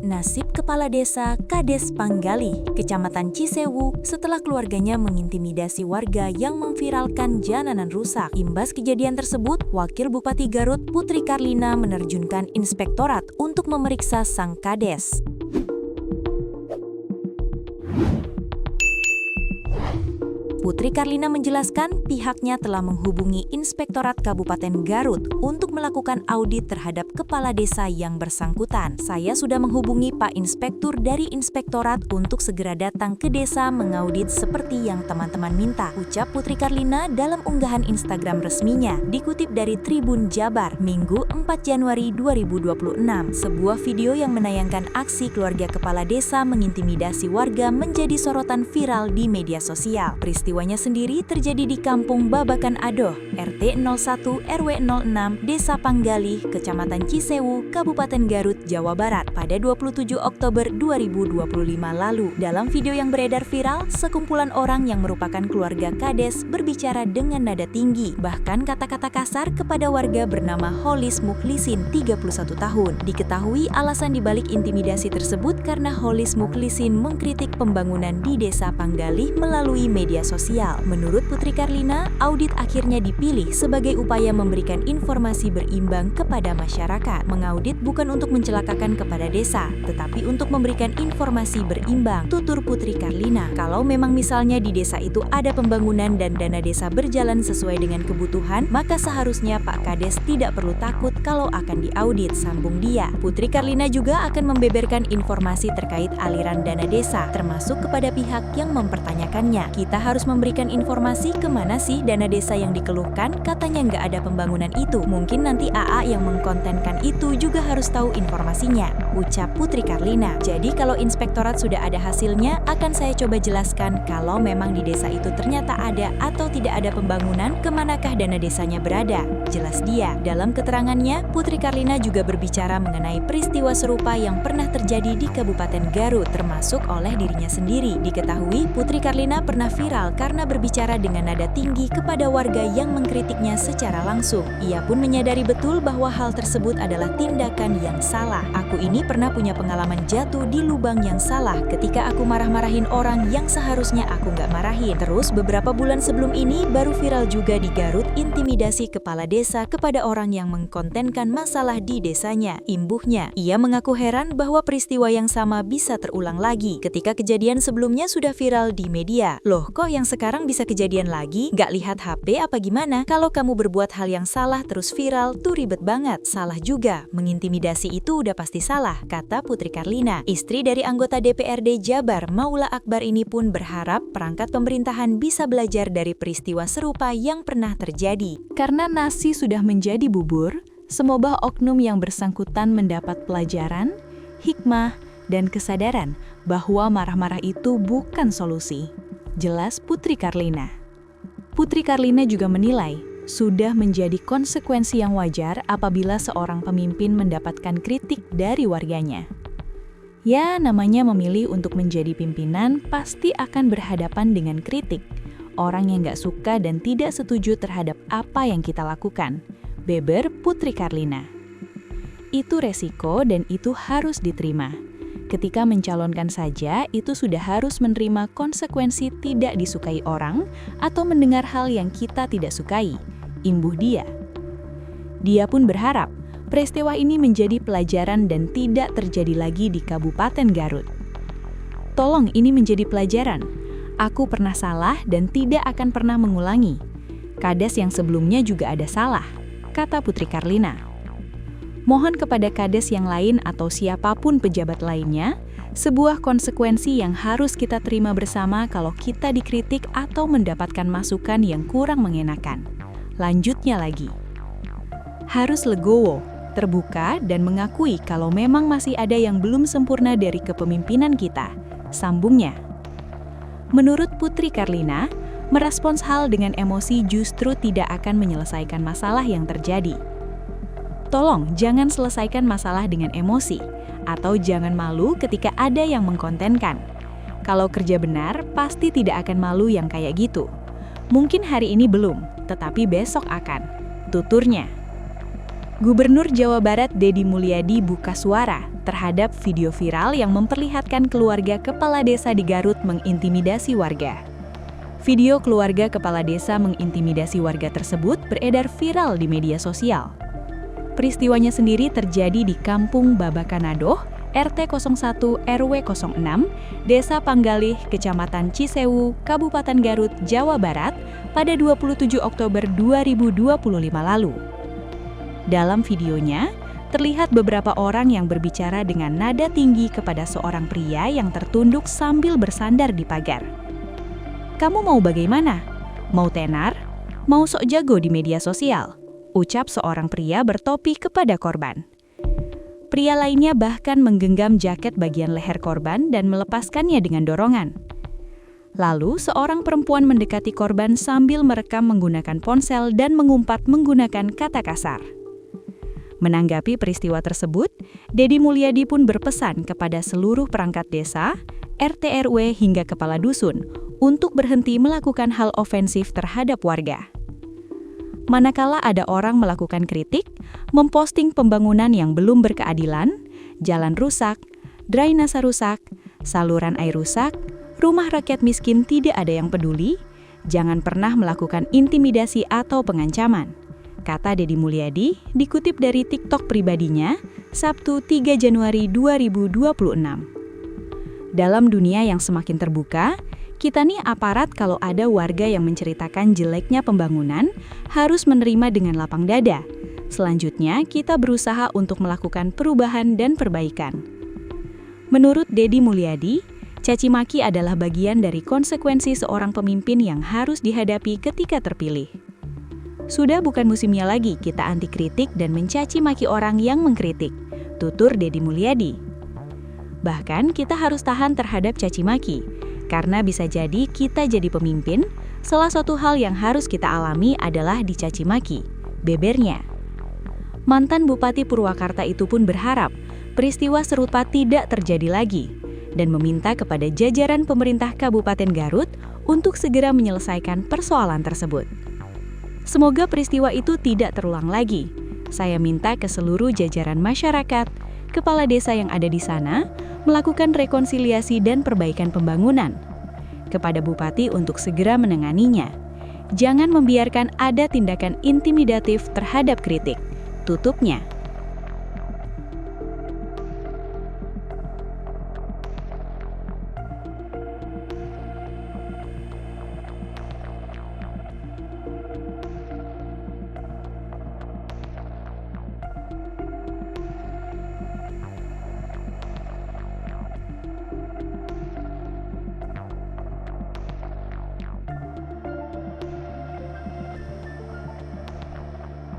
Nasib Kepala Desa Kades Panggalih, Kecamatan Cisewu, setelah keluarganya mengintimidasi warga yang memviralkan jalanan rusak. Imbas kejadian tersebut, Wakil Bupati Garut Putri Karlina menerjunkan inspektorat untuk memeriksa sang kades. Putri Karlina menjelaskan pihaknya telah menghubungi Inspektorat Kabupaten Garut untuk melakukan audit terhadap kepala desa yang bersangkutan. Saya sudah menghubungi Pak Inspektur dari Inspektorat untuk segera datang ke desa mengaudit seperti yang teman-teman minta, ucap Putri Karlina dalam unggahan Instagram resminya, dikutip dari Tribun Jabar, Minggu 4 Januari 2026. Sebuah video yang menayangkan aksi keluarga kepala desa mengintimidasi warga menjadi sorotan viral di media sosial. Peristiwanya sendiri terjadi di Kampung Babakan Adoh, RT 01 RW 06, Desa Panggalih, Kecamatan Cisewu, Kabupaten Garut, Jawa Barat pada 27 Oktober 2025 lalu. Dalam video yang beredar viral, sekumpulan orang yang merupakan keluarga kades berbicara dengan nada tinggi, bahkan kata-kata kasar kepada warga bernama Holis Muklisin, 31 tahun. Diketahui alasan dibalik intimidasi tersebut karena Holis Muklisin mengkritik pembangunan di Desa Panggalih melalui media sosial. Menurut Putri Karlina, audit akhirnya dipilih sebagai upaya memberikan informasi berimbang kepada masyarakat. Mengaudit bukan untuk mencelakakan kepada desa, tetapi untuk memberikan informasi berimbang, tutur Putri Karlina. Kalau memang misalnya di desa itu ada pembangunan dan dana desa berjalan sesuai dengan kebutuhan, maka seharusnya Pak Kades tidak perlu takut kalau akan diaudit, sambung dia. Putri Karlina juga akan membeberkan informasi terkait aliran dana desa, termasuk kepada pihak yang mempertanyakannya. Kita harus memberikan informasi kemana sih dana desa yang dikeluhkan, katanya nggak ada pembangunan itu. Mungkin nanti AA yang mengkontenkan itu juga harus tahu informasinya, ucap Putri Karlina. Jadi kalau inspektorat sudah ada hasilnya, akan saya coba jelaskan kalau memang di desa itu ternyata ada atau tidak ada pembangunan, kemanakah dana desanya berada, jelas dia. Dalam keterangannya, Putri Karlina juga berbicara mengenai peristiwa serupa yang pernah terjadi di Kabupaten Garut, termasuk oleh dirinya sendiri. Diketahui Putri Karlina pernah viral karena berbicara dengan nada tinggi kepada warga yang mengkritiknya secara langsung. Ia pun menyadari betul bahwa hal tersebut adalah tindakan yang salah. Aku ini pernah punya pengalaman jatuh di lubang yang salah ketika aku marah-marahin orang yang seharusnya aku nggak marahin. Terus beberapa bulan sebelum ini baru viral juga di Garut intimidasi kepala desa kepada orang yang mengkontenkan masalah di desanya, imbuhnya. Ia mengaku heran bahwa peristiwa yang sama bisa terulang lagi ketika kejadian sebelumnya sudah viral di media. Loh, kok yang sekarang bisa kejadian lagi? Gak lihat HP apa gimana? Kalau kamu berbuat hal yang salah terus viral, tuh ribet banget. Salah juga, mengintimidasi itu udah pasti salah, kata Putri Karlina. Istri dari anggota DPRD Jabar, Maula Akbar ini pun berharap perangkat pemerintahan bisa belajar dari peristiwa serupa yang pernah terjadi. Karena nasi sudah menjadi bubur, semoga oknum yang bersangkutan mendapat pelajaran, hikmah, dan kesadaran bahwa marah-marah itu bukan solusi. Jelas Putri Karlina. Putri Karlina juga menilai sudah menjadi konsekuensi yang wajar apabila seorang pemimpin mendapatkan kritik dari warganya. Ya, namanya memilih untuk menjadi pimpinan pasti akan berhadapan dengan kritik. Orang yang gak suka dan tidak setuju terhadap apa yang kita lakukan. Beber Putri Karlina. Itu resiko dan itu harus diterima. Ketika mencalonkan saja, itu sudah harus menerima konsekuensi tidak disukai orang atau mendengar hal yang kita tidak sukai, imbuh dia. Dia pun berharap peristiwa ini menjadi pelajaran dan tidak terjadi lagi di Kabupaten Garut. Tolong ini menjadi pelajaran. Aku pernah salah dan tidak akan pernah mengulangi. Kades yang sebelumnya juga ada salah, kata Putri Karlina. Mohon kepada kades yang lain atau siapapun pejabat lainnya, sebuah konsekuensi yang harus kita terima bersama kalau kita dikritik atau mendapatkan masukan yang kurang mengenakan. Lanjutnya lagi. Harus legowo, terbuka dan mengakui kalau memang masih ada yang belum sempurna dari kepemimpinan kita, sambungnya. Menurut Putri Karlina, merespons hal dengan emosi justru tidak akan menyelesaikan masalah yang terjadi. Tolong jangan selesaikan masalah dengan emosi, atau jangan malu ketika ada yang mengkontenkan. Kalau kerja benar, pasti tidak akan malu yang kayak gitu. Mungkin hari ini belum, tetapi besok akan, tuturnya. Gubernur Jawa Barat Deddy Mulyadi buka suara terhadap video viral yang memperlihatkan keluarga kepala desa di Garut mengintimidasi warga. Video keluarga kepala desa mengintimidasi warga tersebut beredar viral di media sosial. Peristiwanya sendiri terjadi di Kampung Babakanadoh, RT 01 RW 06, Desa Panggalih, Kecamatan Cisewu, Kabupaten Garut, Jawa Barat, pada 27 Oktober 2025 lalu. Dalam videonya, terlihat beberapa orang yang berbicara dengan nada tinggi kepada seorang pria yang tertunduk sambil bersandar di pagar. "Kamu mau bagaimana? Mau tenar? Mau sok jago di media sosial?" ucap seorang pria bertopi kepada korban. Pria lainnya bahkan menggenggam jaket bagian leher korban dan melepaskannya dengan dorongan. Lalu, seorang perempuan mendekati korban sambil merekam menggunakan ponsel dan mengumpat menggunakan kata kasar. Menanggapi peristiwa tersebut, Deddy Mulyadi pun berpesan kepada seluruh perangkat desa, RT RW hingga kepala dusun untuk berhenti melakukan hal ofensif terhadap warga. Manakala ada orang melakukan kritik, memposting pembangunan yang belum berkeadilan, jalan rusak, drainase rusak, saluran air rusak, rumah rakyat miskin tidak ada yang peduli, jangan pernah melakukan intimidasi atau pengancaman, kata Deddy Mulyadi dikutip dari TikTok pribadinya, Sabtu 3 Januari 2026. Dalam dunia yang semakin terbuka, kita nih aparat kalau ada warga yang menceritakan jeleknya pembangunan harus menerima dengan lapang dada. Selanjutnya, kita berusaha untuk melakukan perubahan dan perbaikan. Menurut Deddy Mulyadi, caci maki adalah bagian dari konsekuensi seorang pemimpin yang harus dihadapi ketika terpilih. Sudah bukan musimnya lagi kita anti kritik dan mencaci maki orang yang mengkritik, tutur Deddy Mulyadi. Bahkan kita harus tahan terhadap caci maki, karena bisa jadi kita jadi pemimpin, salah satu hal yang harus kita alami adalah dicaci maki, bebernya. Mantan Bupati Purwakarta itu pun berharap peristiwa serupa tidak terjadi lagi dan meminta kepada jajaran pemerintah Kabupaten Garut untuk segera menyelesaikan persoalan tersebut. Semoga peristiwa itu tidak terulang lagi. Saya minta ke seluruh jajaran masyarakat, kepala desa yang ada di sana, melakukan rekonsiliasi dan perbaikan pembangunan. Kepada Bupati untuk segera menanganinya. Jangan membiarkan ada tindakan intimidatif terhadap kritik, tutupnya.